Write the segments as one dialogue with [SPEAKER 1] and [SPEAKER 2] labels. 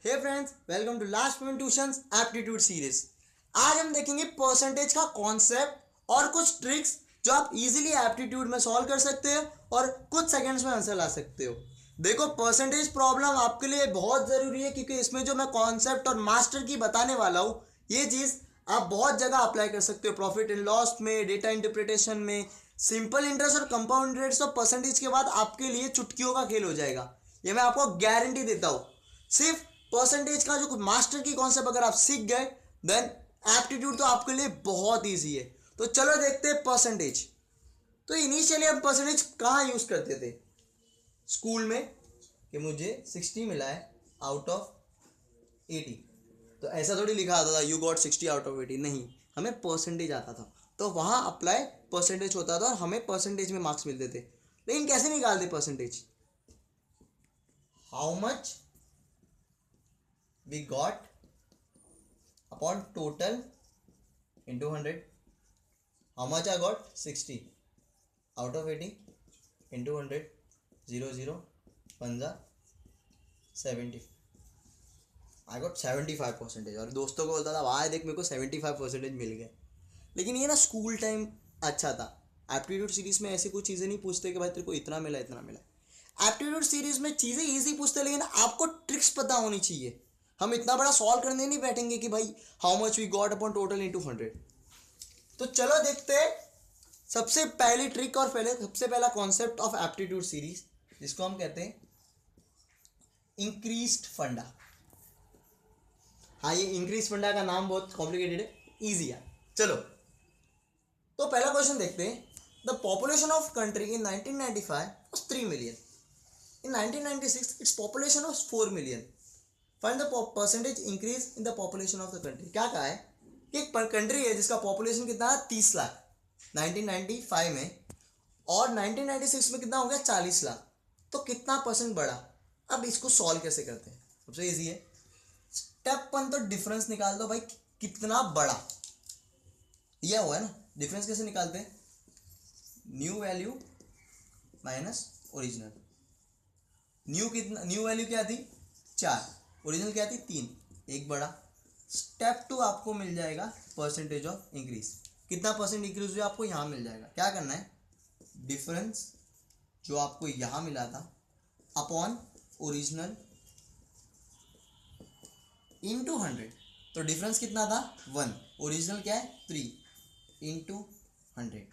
[SPEAKER 1] Hey friends, welcome to last moment tuitions aptitude series. आज हम देखेंगे परसेंटेज का कॉन्सेप्ट और कुछ ट्रिक्स जो आप इजीली एप्टीट्यूड में सॉल्व कर सकते हो और कुछ सेकंड्स में आंसर ला सकते हो। देखो, परसेंटेज प्रॉब्लम आपके लिए बहुत ज़रूरी है क्योंकि इसमें जो मैं कॉन्सेप्ट और मास्टर की बताने वाला हूँ, ये चीज़ आप बहुत जगह अप्लाई कर सकते हो। प्रॉफिट एंड लॉस में, डेटा इंटरप्रिटेशन में, सिंपल इंटरेस्ट और कंपाउंड इंटरेस्ट और परसेंटेज के बाद आपके लिए चुटकियों का खेल हो जाएगा। ये मैं आपको गारंटी देता हूँ। सिर्फ परसेंटेज का जो मास्टर की कॉन्सेप्ट अगर आप सीख गए, देन एप्टीट्यूड तो आपके लिए बहुत ईजी है। तो चलो देखते हैं परसेंटेज। तो इनिशियली हम परसेंटेज कहाँ यूज करते थे? स्कूल में, कि मुझे 60 मिला है आउट ऑफ 80। तो ऐसा थोड़ी लिखा आता था यू गॉट 60 आउट ऑफ 80, नहीं, हमें परसेंटेज आता था तो वहाँ अप्लाई परसेंटेज होता था और हमें परसेंटेज में मार्क्स मिलते थे। लेकिन कैसे निकालते percentage? How much we got upon total into 100. How much I got? 60 out of 80 into 100. 0 0 1 70. I got 75%। और दोस्तों को बोलता था भाई देख मेरे को 75% मिल गए। लेकिन ये ना स्कूल टाइम अच्छा था। एप्टीट्यूड सीरीज में ऐसी कुछ चीज़ें नहीं पूछते कि भाई तेरे को इतना मिला इतना मिला। एप्टीट्यूड सीरीज में चीज़ें ईजी पूछते, लेकिन आपको ट्रिक्स पता होनी चाहिए। हम इतना बड़ा सॉल्व करने नहीं बैठेंगे कि भाई how much we got upon total into 100। तो चलो देखते हैं सबसे पहली ट्रिक और सबसे पहला कॉन्सेप्ट ऑफ एप्टीट्यूड सीरीज, जिसको हम कहते हैं इंक्रीज्ड फंडा। हाँ, ये इंक्रीज फंडा का नाम बहुत कॉम्प्लिकेटेड है, इजी है। चलो तो पहला क्वेश्चन देखते हैं। The population of country in 1995 was 3 million. In 1996 its population was 4 million. Find the percentage increase in the population of the country. क्या कहा है कि एक कंट्री है जिसका पॉपुलेशन कितना है 30 लाख 1995 में, और 1996 में कितना हो गया 40 लाख। तो कितना परसेंट बढ़ा? अब इसको सॉल्व कैसे करते हैं? सबसे इजी है, स्टेप 1 तो डिफरेंस निकाल दो भाई, कितना बड़ा यह हुआ है ना। डिफरेंस कैसे निकालते हैं? New value minus original. New value क्या थी? 4, ओरिजिनल क्या थी? 3, एक बड़ा। स्टेप 2 आपको मिल जाएगा परसेंटेज ऑफ इंक्रीज। कितना परसेंट इंक्रीज हुआ आपको यहाँ मिल जाएगा। क्या करना है? डिफरेंस जो आपको यहाँ मिला था अपॉन ओरिजिनल इंटू 100। तो डिफरेंस कितना था? 1, ओरिजिनल क्या है? 3 इंटू 100।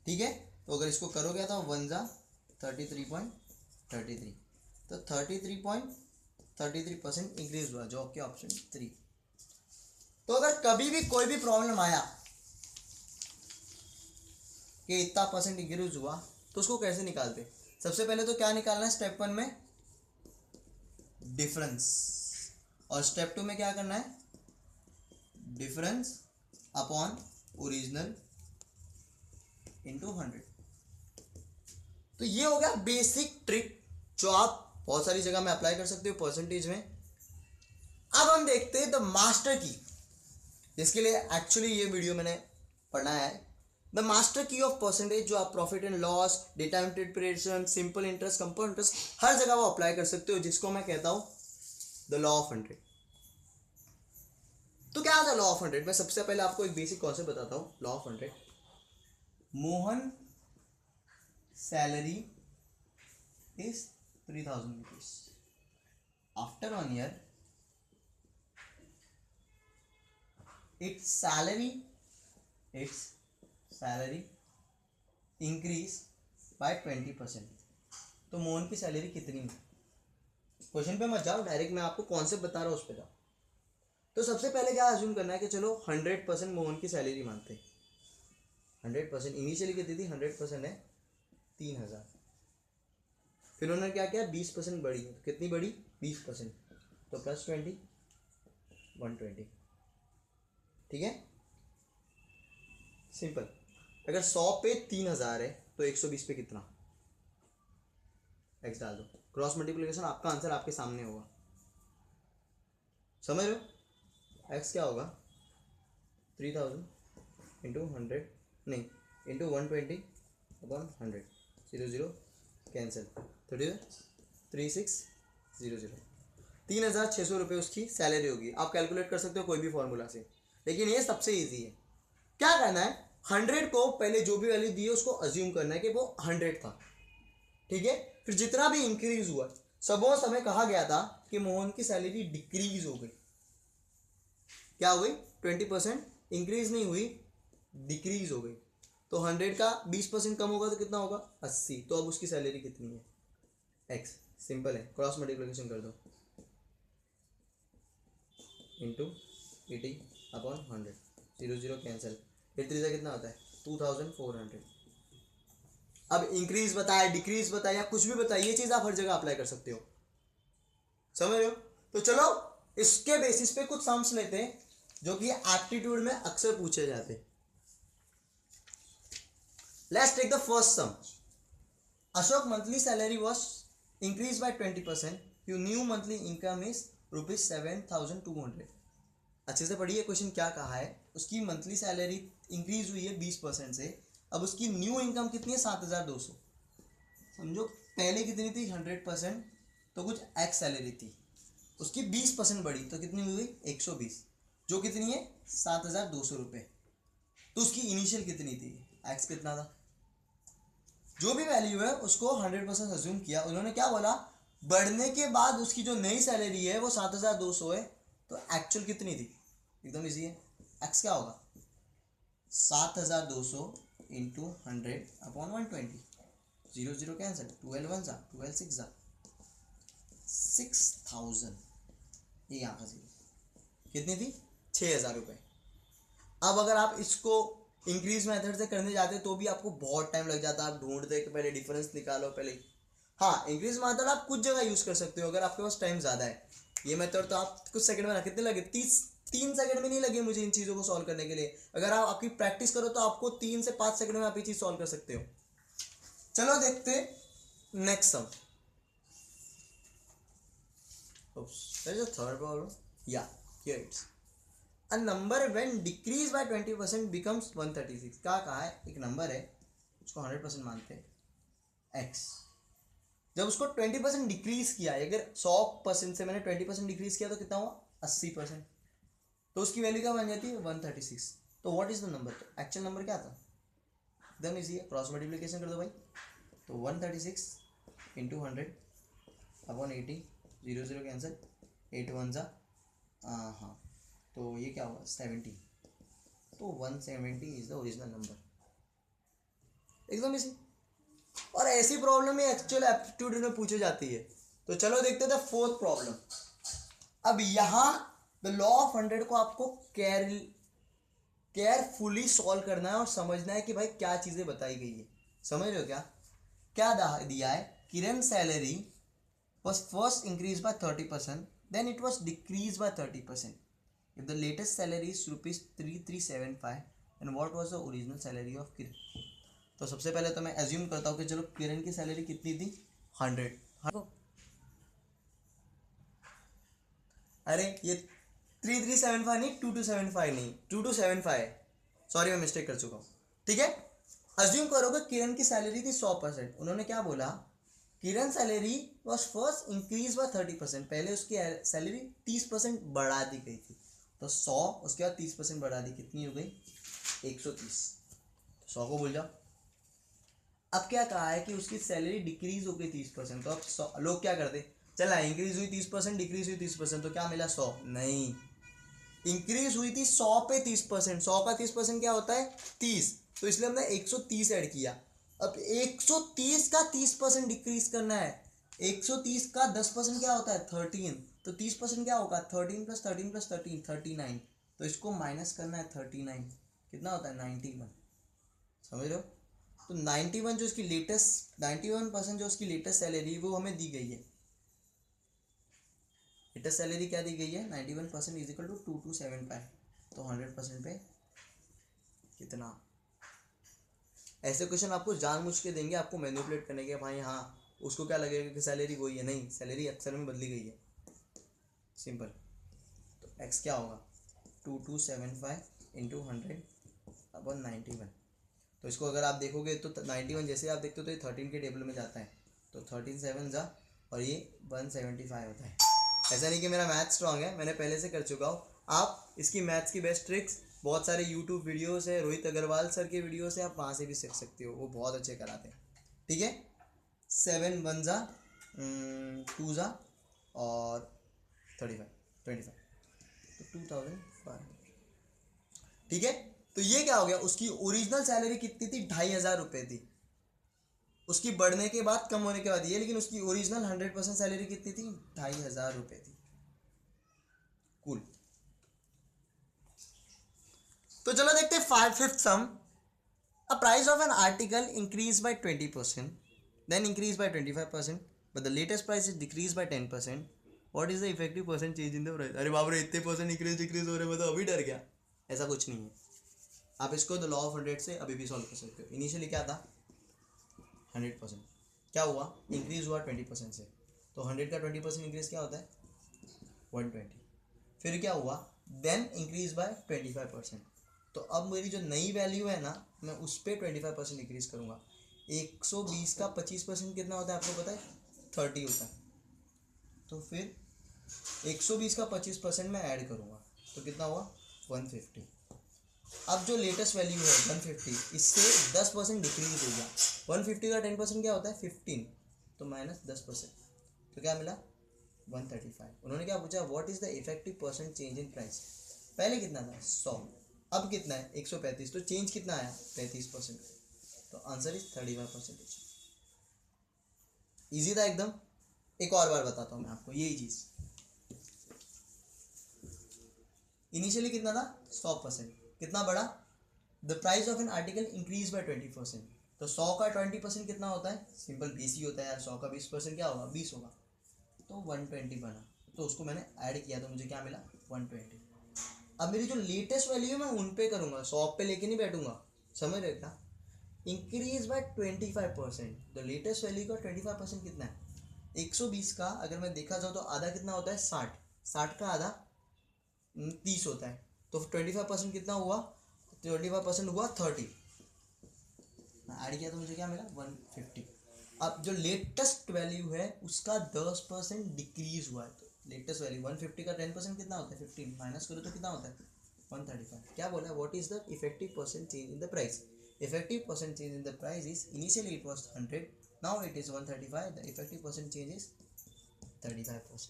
[SPEAKER 1] ठीक है, तो अगर इसको करोगे तो 1 जा 33.33, तो 33.33% इंक्रीज हुआ, जो आपके ऑप्शन 3। तो अगर कभी भी कोई भी प्रॉब्लम आया कि इतना परसेंट इंक्रीज हुआ, तो उसको कैसे निकालते? सबसे पहले तो क्या निकालना है? स्टेप 1 में डिफरेंस, और स्टेप 2 में क्या करना है? Difference upon original into 100। तो ये हो गया बेसिक ट्रिक जो आप बहुत सारी जगह में अप्लाई कर सकते हो परसेंटेज में। अब हम देखते हैं द मास्टर की, जिसके लिए एक्चुअली ये वीडियो मैंने पढ़ना है। The master key of percentage, जो आप profit and loss, data interpretation, simple interest, compound interest, हर जगह वो अप्लाई कर सकते हो, जिसको मैं कहता हूं द लॉ ऑफ 100। तो क्या था लॉ ऑफ 100? मैं सबसे पहले आपको एक बेसिक कॉन्सेप्ट बताता हूं। Law of 100, Mohan salary is 3000 rupees. After 1 year, its salary increase by 20%. तो मोहन की सैलरी कितनी है? क्वेश्चन पे मत जाओ, डायरेक्ट मैं आपको कॉन्सेप्ट बता रहा हूँ उस पर जाओ। तो सबसे पहले क्या अज्यूम करना है कि चलो 100% मोहन की सैलरी मानते हैं। 100% इनिशियली कितनी थी? 100% है 3000। फिर उन्होंने क्या किया? 20% बढ़ी। तो कितनी बढ़ी? 20%। तो +20 120। ठीक है, सिंपल। अगर 100 पे 3000 है तो 120 पे कितना? एक्स डाल दो, क्रॉस मल्टीप्लिकेशन, आपका आंसर आपके सामने होगा। समझ रहे हो? एक्स क्या होगा? 3000 इंटू 100, नहीं, इंटू 120 अपॉन 100। 0 0 कैंसिल, 3600। ₹3,600 उसकी सैलरी होगी। आप कैलकुलेट कर सकते हो कोई भी फॉर्मूला से, लेकिन ये सबसे ईजी है। क्या करना है, 100 को पहले जो भी वैल्यू दी है उसको अज्यूम करना है कि वो 100 था, ठीक है। फिर जितना भी इंक्रीज हुआ, सपोज हमें कहा गया था कि मोहन की सैलरी डिक्रीज हो गई, क्या हो गई, 20%, इंक्रीज नहीं हुई, डिक्रीज हो गई। तो 100 का 20% कम होगा तो कितना होगा, 80। तो अब उसकी सैलरी कितनी है, एक्स। सिंपल है, क्रॉस मल्टीप्लिकेशन कर दो, इंटू 80/100, 0 0 कैंसिल, 83 से कितना होता है, 2400। अब इंक्रीज बताए, डिक्रीज बताए, या कुछ भी बताए, ये चीज आप हर जगह अप्लाई कर सकते हो, समझ रहे हो। तो चलो इसके बेसिस पे कुछ सम्स लेते हैं जो कि एप्टीट्यूड में अक्सर पूछे जाते हैं। Let's take the first sum. Ashok monthly salary was increase by 20%, your new monthly income is ₹7,200। अच्छे से पढ़िए क्वेश्चन क्या कहा है। उसकी मंथली सैलरी इंक्रीज हुई है 20% से, अब उसकी न्यू इनकम कितनी है, 7,200। समझो पहले कितनी थी, 100%, तो कुछ एक्स सैलरी थी, उसकी 20% बढ़ी तो कितनी हुई, 120, जो कितनी है, 7,200 तो उसकी इनिशियल कितनी थी, एक्स कितना था, जो भी वैल्यू है उसको 100% अज्यूम किया। उन्होंने क्या बोला, बढ़ने के बाद उसकी जो नई सैलरी है वो 7,200 है, तो एक्चुअल कितनी थी, एकदम इजी है, एक्स क्या होगा, 7,200 इंटू 100/120, 0 0 कैंसिल, 12 1 12 6 6,000, ये यहाँ का जीरो, कितनी थी, ₹6,000। अब अगर आप इसको इंक्रीज मेथड से करने जाते तो भी आपको बहुत टाइम लग जाता, आप ढूंढते कि पहले डिफरेंस निकालो पहले। हाँ, इंक्रीज मेथड आप कुछ जगह यूज कर सकते हो अगर आपके पास टाइम ज़्यादा है। ये मेथड तो आप कुछ सेकंड में, कितने लगे, 3 सेकंड में नहीं लगे मुझे इन चीज़ों को सॉल्व करने के लिए। अगर आप आपकी प्रैक्टिस करो तो आपको 3 से 5 सेकंड में आप ये चीज़ सॉल्व कर सकते हो। चलो देखते नेक्स्ट सम। थर्ड प्रॉब्लम, या here it's A number when decreased by 20% becomes 136। क्या कहा है, एक नंबर है उसको 100% मानते हैं, x, जब उसको 20% डिक्रीज किया है, अगर 100% से मैंने 20% डिक्रीज किया तो कितना हुआ, 80%, तो उसकी वैल्यू क्या बन जाती है, 136। तो व्हाट इज द नंबर, तो एक्चुअल नंबर क्या था, एकदम इजी है, क्रॉस मल्टीप्लिकेशन कर दो भाई। तो 136 इंटू 100/80, 0 0 कैंसिल, 8 1 हाँ, तो ये क्या हुआ, 70। तो 170 इज द ओरिजिनल नंबर, एकदम इसी। और ऐसी प्रॉब्लम ही एक्चुअल एप्टीट्यूड में पूछी जाती है। तो चलो देखते हैं फोर्थ प्रॉब्लम। अब यहाँ द लॉ ऑफ 100 को आपको केयरफुली सॉल्व करना है और समझना है कि भाई क्या चीजें बताई गई है, समझ रहे हो क्या क्या दिया है। किरण salary was first increased by 30%, then it was decreased by 30%. If the latest salary is ₹3,375, then what was the original salary of Kiran? तो सबसे पहले तो मैं एज्यूम करता हूँ कि चलो किरण की सैलरी कितनी थी, 100। अरे ये 3,375 नहीं, 2,275 नहीं, 2,275, सॉरी मैं मिस्टेक कर चुका हूँ, ठीक है। अज्यूम करोगे किरण की सैलरी थी 100%, उन्होंने क्या बोला, Kiran salary was first increase by 30%, पहले उसकी सैलरी 30% बढ़ा दी गई थी, तो 100 उसके बाद 30% बढ़ा दी, कितनी हो गई, 130। 100 को भूल जाओ। अब क्या कहा है कि उसकी सैलरी डिक्रीज हो गई 30%, तो अब लोग क्या करते, चला इंक्रीज हुई 30%, डिक्रीज हुई 30%, तो क्या मिला, 100 नहीं, इंक्रीज हुई थी 100 पे 30%, 100 का 30% क्या होता है, 30, तो इसलिए हमने 130 ऐड किया। अब 130 का 30% डिक्रीज करना है, 130 का 10% क्या होता है, 13, तो 30% क्या होगा, 13 + 13 + 13 39, तो इसको माइनस करना है 39, कितना होता है, 91, समझ रहे हो। तो 91 जो उसकी लेटेस्ट 91% जो उसकी लेटेस्ट सैलरी वो हमें दी गई है, लेटेस्ट सैलरी क्या दी गई है, 91% इज इक्वल टू 2275, तो 100% पे कितना। ऐसे क्वेश्चन आपको जानबूझ के देंगे, आपको मैनिपुलेट करने के, भाई हाँ उसको क्या लगेगा कि सैलरी वही है, नहीं, सैलरी अक्सर में बदली गई है, सिंपल। तो एक्स क्या होगा, 2275 इंटू 100/91। तो इसको अगर आप देखोगे तो 91 जैसे आप देखते हो तो ये 13 के टेबल में जाता है, तो 13 7 जा और ये 175 होता है, ऐसा नहीं कि मेरा मैथ स्ट्रांग है, मैंने पहले से कर चुका हूँ। आप इसकी मैथ्स की बेस्ट ट्रिक्स बहुत सारे यूट्यूब वीडियोस है, रोहित अग्रवाल सर के वीडियोस है, आप वहाँ से भी सीख सकते हो, वो बहुत अच्छे कराते हैं। ठीक है, 7 1 जा 2 जा और 25 तो 2500। ठीक है, तो ये क्या हो गया, उसकी ओरिजिनल सैलरी कितनी थी, 2500 थी। उसकी बढ़ने के बाद कम होने के बाद ये, लेकिन उसकी ओरिजिनल 100% सैलरी कितनी थी, 2500 थी। कूल। तो चलो देखते हैं fifth some. A price of an article increase by 20%, then increase by 25%, but the latest price is decreased by 10%. What is the effective percent change in the price? अरे बाप रे, इतने परसेंट इंक्रीज डिक्रीज हो रहे हैं, मैं तो अभी डर गया। ऐसा कुछ नहीं है, आप इसको द लॉ ऑफ 100 से अभी भी सॉल्व कर सकते हो। इनिशियली क्या था, 100%, क्या हुआ, इंक्रीज हुआ 20% से, तो 100 का 20% इंक्रीज क्या होता है, 120। फिर क्या हुआ, देन इंक्रीज बाय 25%, तो अब मेरी जो नई वैल्यू है ना, मैं उस पर 25% इंक्रीज करूँगा। 120 का 25% कितना होता है आपको पता है, 30 होता है। तो फिर 120 का 25% मैं ऐड करूँगा, तो कितना हुआ, 150। अब जो लेटेस्ट वैल्यू है 150, इससे 10% डिक्रीज हो गया। 150 का 10% क्या होता है, 15, तो माइनस 10%, तो क्या मिला, 135। उन्होंने क्या पूछा, what is the effective percent change in price. पहले कितना था, 100, अब कितना है, 135, तो चेंज कितना आया, 35%। तो आंसर इज 35%। ईजी था एकदम। एक और बार बताता हूँ मैं आपको यही चीज। इनिशियली कितना था, 100%, कितना बढ़ा, the price of an article increase by 20%, तो 100 का 20% कितना होता है, सिंपल 20 ही होता है यार, 100 का 20% क्या होगा, 20 होगा, तो 120 बना। तो उसको मैंने ऐड किया, तो मुझे क्या मिला, 120। अब मेरी जो लेटेस्ट वैल्यू है मैं उन पे करूँगा, 100 पे लेके नहीं बैठूंगा, समझ रहे क्या, increase by 25%, the latest value का 25% कितना है, 120 का अगर मैं देखा जाऊँ तो आधा कितना होता है, 60, 60 का आधा 30 होता है, तो 25% कितना हुआ, 25% हुआ 30, ऐड किया तो मुझे क्या मिला, 150। अब जो लेटेस्ट वैल्यू है उसका 10% डिक्रीज हुआ है, तो लेटेस्ट वैल्यू 150 का 10% कितना होता है, 15, माइनस करो तो कितना होता है, 135। क्या बोला, what is the effective percent change in the price. Effective percent change in the price is, initially it was 100, now it is 135, the effective percent change is 35%।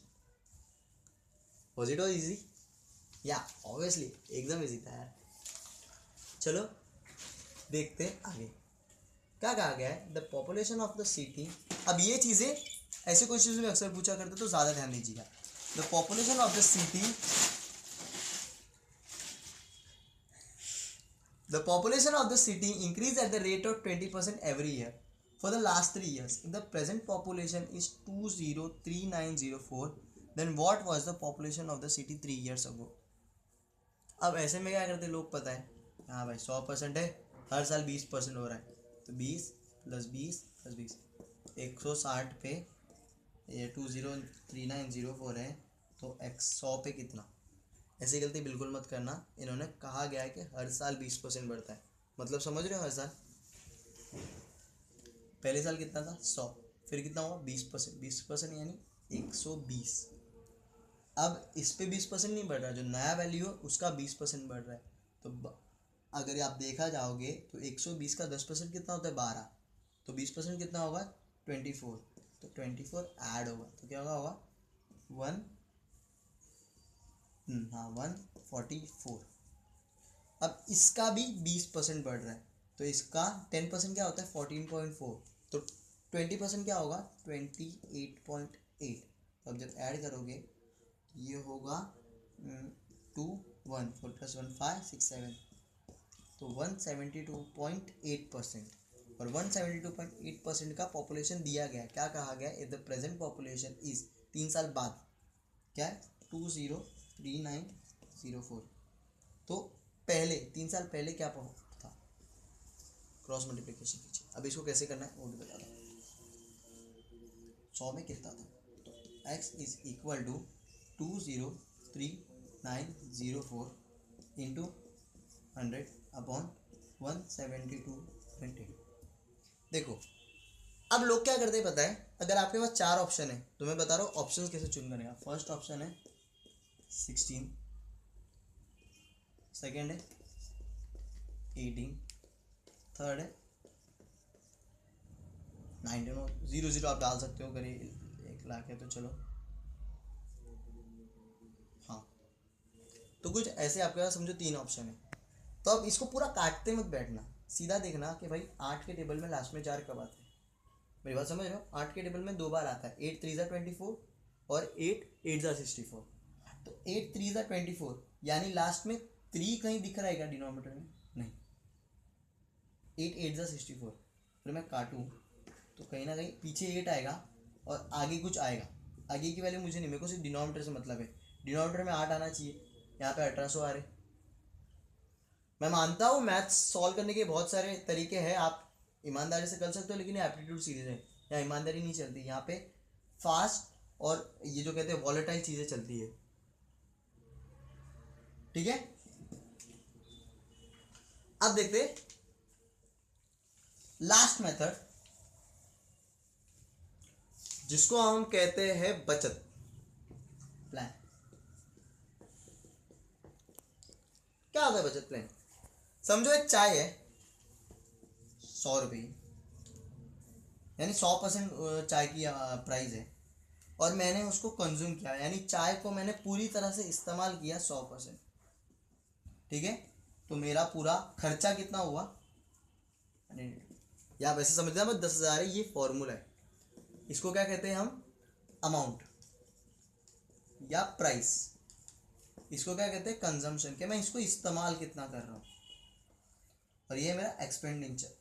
[SPEAKER 1] Was it easy, या obviously एकदम easy था यार। चलो देखते आगे क्या कहा गया है, the population of the city. अब ये चीज़ें ऐसे क्वेश्चन में अक्सर पूछा करते, तो ज़्यादा ध्यान दीजिएगा। The population of the city, the population of the city increase at the rate of 20% every year for the last 3 years. If the present population is 203904, then what was the population of the city 3 years ago? अब ऐसे में क्या करते लोग, पता है, हाँ भाई 100% है, हर साल 20% हो रहा है, तो 20 + 20 + 20, 160 पे ये 203904 है, तो 100 पे कितना। ऐसी गलती बिल्कुल मत करना, इन्होंने कहा गया है कि हर साल 20% बढ़ता है, मतलब समझ रहे हो, हर साल। पहले साल कितना था, 100, फिर कितना हुआ, 20%, 20% यानी 120। अब इस पे 20% नहीं बढ़ रहा, जो नया वैल्यू है उसका 20% बढ़ रहा है, तो अगर आप देखा जाओगे तो 120 का 10% कितना होता है, 12, तो 20% कितना होगा, 24, तो 24 ऐड होगा, तो क्या होगा 144। अब इसका भी 20% बढ़ रहा है, तो इसका 10% क्या होता है, 14.4, तो 20% क्या होगा, 28.8। अब जब ऐड करोगे ये होगा 2 1 4 + 1 5 6 7, तो 172.8%। और 172.8% का पॉपुलेशन दिया गया, क्या कहा गया, if the present population is, 3 साल बाद क्या है, 203904, तो पहले 3 साल पहले क्या था, क्रॉस मल्टीप्लिकेशन कीजिए। अब इसको कैसे करना है वो भी बता दो। 100 में कितना था, तो x is equal to 203,904 into 100 upon 172.8। देखो अब लोग क्या करते हैं पता है, अगर आपके पास 4 ऑप्शन है तो मैं बता रहा हूँ ऑप्शन कैसे चुन करेगा। फर्स्ट ऑप्शन है 16, सेकेंड है 18, थर्ड है 19 और 00 आप डाल सकते हो अगर 1 लाख है तो चलो। हाँ, तो कुछ ऐसे आपके पास समझो 3 ऑप्शन है। तो अब इसको पूरा काटते मत बैठना, सीधा देखना कि भाई 8 के टेबल में लास्ट में 4 कब आते हैं। मेरी बात समझ रहे हो? 8 के टेबल में 2 बार आता है, 8 3 24 और 8 8 64। तो 8 3 24 यानी लास्ट में 3 कहीं दिख रहा है क्या डिनोमिनेटर में? नहीं। 8 8 64, फिर मैं काटूँ तो कहीं ना कहीं पीछे 8 आएगा और आगे कुछ आएगा। आगे की वैल्यू मुझे नहीं, मेरे को सिर्फ डिनोमिनेटर से मतलब है। डिनोमिनेटर में 8 आना चाहिए, यहाँ पे 1800 आ रहे। मैं मानता हूँ मैथ्स सॉल्व करने के बहुत सारे तरीके हैं, आप ईमानदारी से कर सकते हो, लेकिन ये एप्टीट्यूड सीरीज है, यहाँ ईमानदारी नहीं चलती, यहाँ पे फास्ट और ये जो कहते हैं वॉलेटाइल चीज़ें चलती है। ठीक है, अब देखते लास्ट मेथड जिसको हम कहते हैं बचत प्लान। क्या होता है बचत प्लान? समझो एक चाय है 100 रुपये, यानी 100% चाय की प्राइस है, और मैंने उसको कंज्यूम किया, यानी चाय को मैंने पूरी तरह से इस्तेमाल किया 100%। ठीक है, तो मेरा पूरा खर्चा कितना हुआ? या वैसे समझना मैं 10,000 है, ये फॉर्मूला है। इसको क्या कहते हैं हम? अमाउंट या प्राइस। इसको क्या कहते हैं? कंजम्पशन, कि मैं इसको इस्तेमाल कितना कर रहा हूँ, और ये मेरा एक्सपेंडिचर,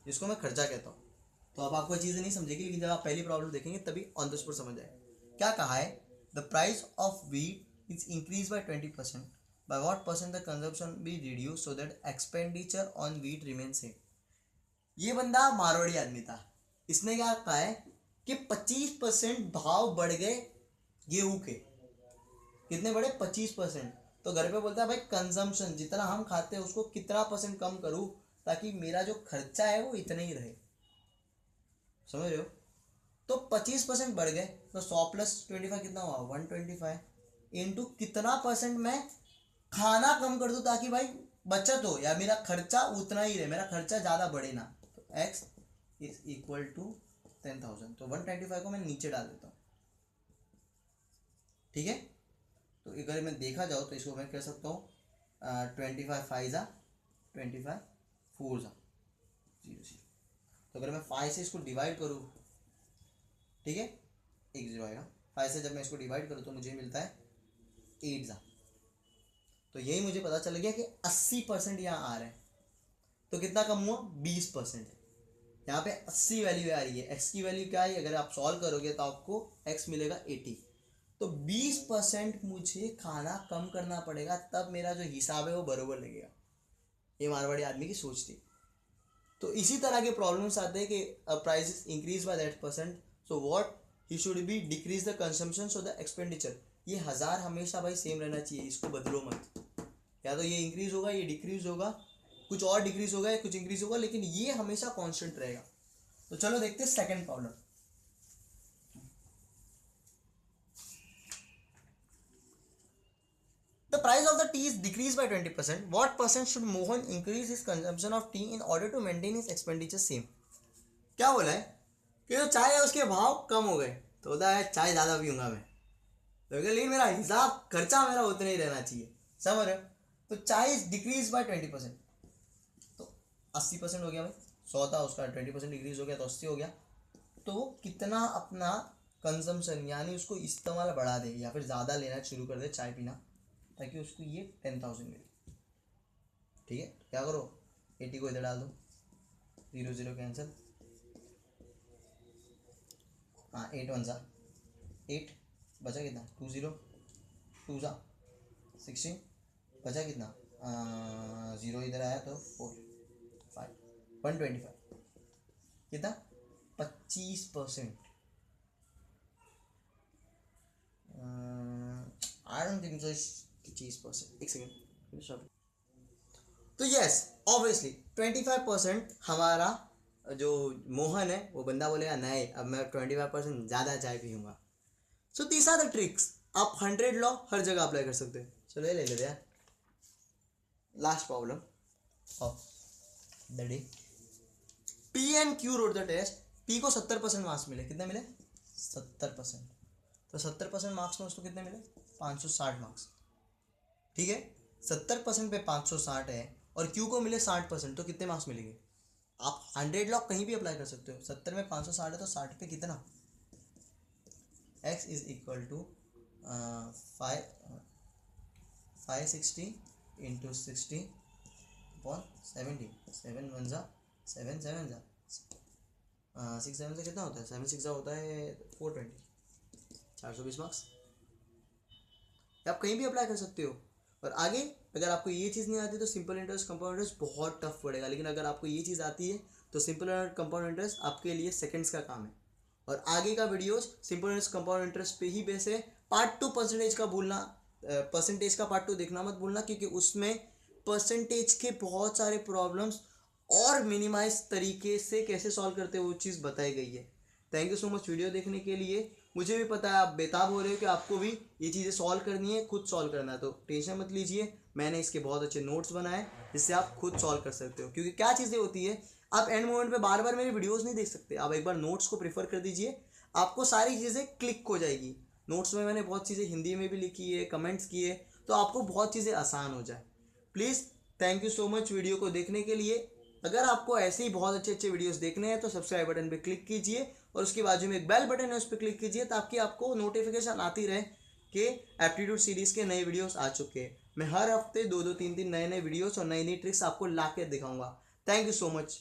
[SPEAKER 1] जिसको मैं खर्चा कहता हूँ। तो अब आपको चीज़ें नहीं समझेगी, लेकिन जब आप पहली प्रॉब्लम देखेंगे तभी ऑन द स्पॉट समझ जाए। क्या कहा है? The price of wheat is increase by 20%, by what percent the consumption be reduce so that expenditure on wheat remain same. ये बंदा मारवाड़ी आदमी था, इसने क्या कहा है कि 25% भाव बढ़ गए गेहूं के। कितने बढ़े? 25%। तो घर पे बोलता है भाई कंजम्पशन जितना हम खाते हैं उसको कितना परसेंट कम करूं ताकि मेरा जो खर्चा है वो इतना ही रहे। समझ रहे हो? तो 25% बढ़ गए, तो 100 प्लस 25 कितना हुआ? 125 इंटू कितना परसेंट मैं खाना कम कर दूं ताकि भाई बचत हो या मेरा खर्चा उतना ही रहे, मेरा खर्चा ज़्यादा बढ़े ना। तो x इज इक्वल टू 10,000। तो 125 को मैं नीचे डाल देता हूँ। ठीक है, तो अगर मैं देखा जाओ तो इसको मैं कह सकता हूँ 25 5 जा 25 4 जा 0 0। तो अगर मैं 5 से इसको डिवाइड करूँ, ठीक है, 1 0 आएगा। 5 से जब मैं इसको डिवाइड करूँ तो मुझे मिलता है 8 जा। तो यही मुझे पता चल गया कि 80% यहाँ आ रहा है। तो कितना कम हुआ? 20%। यहाँ पे 80 वैल्यू आ रही है, x की वैल्यू क्या है? अगर आप सॉल्व करोगे तो आपको x मिलेगा 80। तो 20% मुझे खाना कम करना पड़ेगा, तब मेरा जो हिसाब है वो बरोबर लगेगा। ये मारवाड़ी आदमी की सोच थी। तो इसी तरह के प्रॉब्लम्स आते हैं कि price increase by that percent, so what he should be decrease the consumption so the expenditure. ये 1000 हमेशा भाई सेम रहना चाहिए, इसको बदलो मत। या तो ये इंक्रीज होगा, ये डिक्रीज होगा, कुछ और डिक्रीज होगा, कुछ इंक्रीज होगा, लेकिन ये हमेशा कांस्टेंट रहेगा। तो चलो देखते हैं second problem. The price of the tea is decreased by 20%. What percent should Mohan increase his consumption of tea in order to maintain his expenditure same? क्या बोला है कि जो चाय है उसके भाव कम हो गए, तो होता है चाय ज़्यादा पीऊँगा मैं, तो लेकिन मेरा हिसाब खर्चा मेरा उतना ही रहना चाहिए। समझ रहे हो? तो चाय इज डिक्रीज बाय 20%, तो 80% हो गया भाई। 100 था उसका 20% डिक्रीज हो गया तो 80 हो गया। तो वो कितना अपना कंजम्पशन यानी उसको इस्तेमाल बढ़ा दे या फिर ज़्यादा लेना शुरू कर दे चाय पीना, ताकि उसको ये 10,000 मिले। ठीक है, क्या करो? 80 को इधर डाल दो, 0 0 कैंसिल। हाँ 8 1 जा 8, बचा कितना? 2 0 2 जा 16, बचा कितना? 0 इधर आया तो 4 5 125 कितना? 25%। I don't think so 25%। एक सेकेंड। तो यस ऑब्वियसली 25% हमारा जो मोहन है वो बंदा बोलेगा नहीं अब मैं 25% ज़्यादा चाय पीऊँगा। सो दीस आर द ट्रिक्स। आप 100 लॉ हर जगह अप्लाई कर सकते हो। चलो ये ले लेते हैं last problem of the day. P and Q road the test. P को 70% मार्क्स मिले, कितने मिले 70%। तो 70% मार्क्स में उसको कितने मिले 560 मार्क्स। ठीक है 70% पे 560 है और क्यू को मिले 60%, तो कितने मार्क्स मिलेंगे। आप 100 लॉ कहीं भी अप्लाई कर सकते हो। 70 में 560 है तो 60 पे कितना, x is equal to 560 into 60 upon 70। 7 1 जा 7 7 जा 6 7 से कितना होता है, 7 6 होता है 420, 420 मार्क्स। आप कहीं भी अप्लाई कर सकते हो। और आगे अगर आपको ये चीज़ नहीं आती तो सिंपल इंटरेस्ट कंपाउंड इंटरेस्ट बहुत टफ पड़ेगा, लेकिन अगर आपको ये चीज़ आती है तो सिंपल और कंपाउंड इंटरेस्ट आपके लिए सेकंड्स का काम है। और आगे का videos simple interest compound interest पे ही बेस है। पार्ट 2 परसेंटेज का भूलना, परसेंटेज का पार्ट 2 देखना मत भूलना, क्योंकि उसमें परसेंटेज के बहुत सारे प्रॉब्लम्स और मिनिमाइज तरीके से कैसे सॉल्व करते हैं वो चीज़ बताई गई है। Thank you so much video देखने के लिए। मुझे भी पता है आप बेताब हो रहे हो कि आपको भी ये चीज़ें सॉल्व करनी है, खुद सॉल्व करना है, तो टेंशन मत लीजिए। मैंने इसके बहुत अच्छे नोट्स बनाए जिससे आप खुद सॉल्व कर सकते हो। क्योंकि क्या चीज़ें होती है, आप एंड मोमेंट पे बार बार मेरी वीडियोस नहीं देख सकते। आप एक बार नोट्स को प्रीफर कर दीजिए, आपको सारी चीज़ें क्लिक हो जाएगी। नोट्स में मैंने बहुत चीज़ें हिंदी में भी लिखी है, कमेंट्स किए, तो आपको बहुत चीज़ें आसान हो जाए। Please thank you so much video को देखने के लिए। अगर आपको ऐसे ही बहुत अच्छे अच्छे वीडियोस देखने हैं तो सब्सक्राइब बटन पे क्लिक कीजिए और उसके बाजू में एक बेल बटन है उस पर क्लिक कीजिए, ताकि आपको नोटिफिकेशन आती रहे कि एप्टीट्यूड सीरीज़ के नए वीडियोस आ चुके हैं। मैं हर हफ्ते 2 2 3 3 नए नए वीडियोस और नई नई ट्रिक्स आपको ला के दिखाऊंगा। Thank you so much.